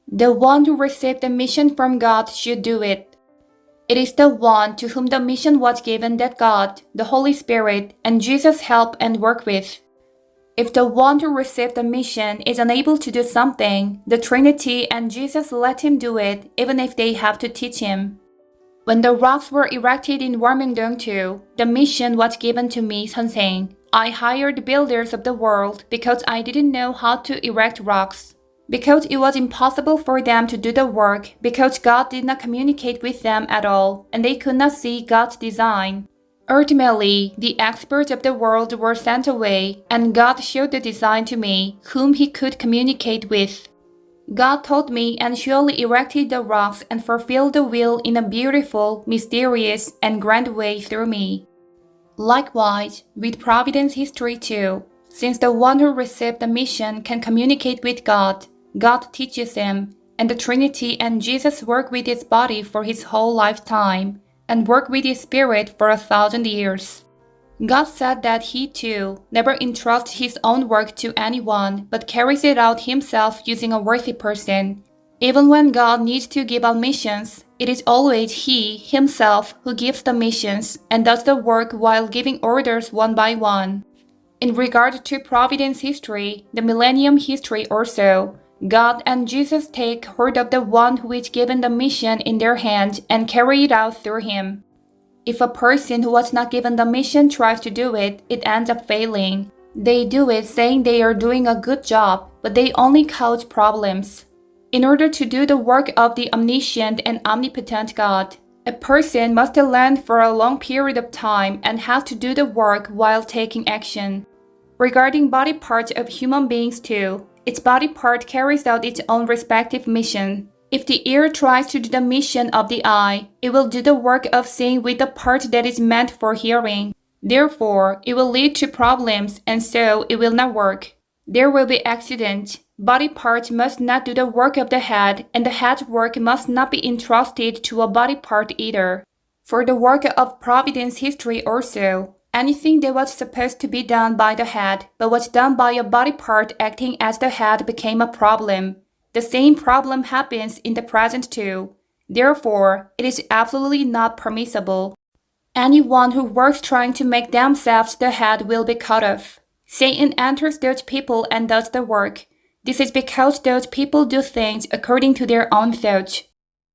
The one who received the mission from God should do it. It is the one to whom the mission was given that God, the Holy Spirit, and Jesus help and work with. If the one who received the mission is unable to do something, the Trinity and Jesus let him do it even if they have to teach him. When the rocks were erected in Myeong too, the mission was given to me, 선생. I hired builders of the world because I didn't know how to erect rocks. Because it was impossible for them to do the work because God did not communicate with them at all and they could not see God's design. Ultimately, the experts of the world were sent away and God showed the design to me, whom he could communicate with. God taught me and surely erected the rocks and fulfilled the will in a beautiful, mysterious, and grand way through me. Likewise, with Providence history too, since the one who received the mission can communicate with God, God teaches him, and the Trinity and Jesus work with his body for his whole lifetime, and work with his spirit for 1,000 years. God said that he too never entrusts his own work to anyone, but carries it out himself using a worthy person. Even when God needs to give out missions, it is always he, himself, who gives the missions and does the work while giving orders one by one. In regard to Providence history, the Millennium history also, God and Jesus take hold of the one who is given the mission in their hand and carry it out through him. If a person who was not given the mission tries to do it, it ends up failing. They do it saying they are doing a good job, but they only cause problems. In order to do the work of the omniscient and omnipotent God, a person must learn for a long period of time and has to do the work while taking action. Regarding body parts of human beings too, its body part carries out its own respective mission. If the ear tries to do the mission of the eye, it will do the work of seeing with the part that is meant for hearing. Therefore, it will lead to problems and so it will not work. There will be accidents. Body parts must not do the work of the head, and the head's work must not be entrusted to a body part either. For the work of Providence history also, anything that was supposed to be done by the head, but was done by a body part acting as the head became a problem. The same problem happens in the present too. Therefore, it is absolutely not permissible. Anyone who works trying to make themselves the head will be cut off. Satan enters those people and does the work. This is because those people do things according to their own thoughts,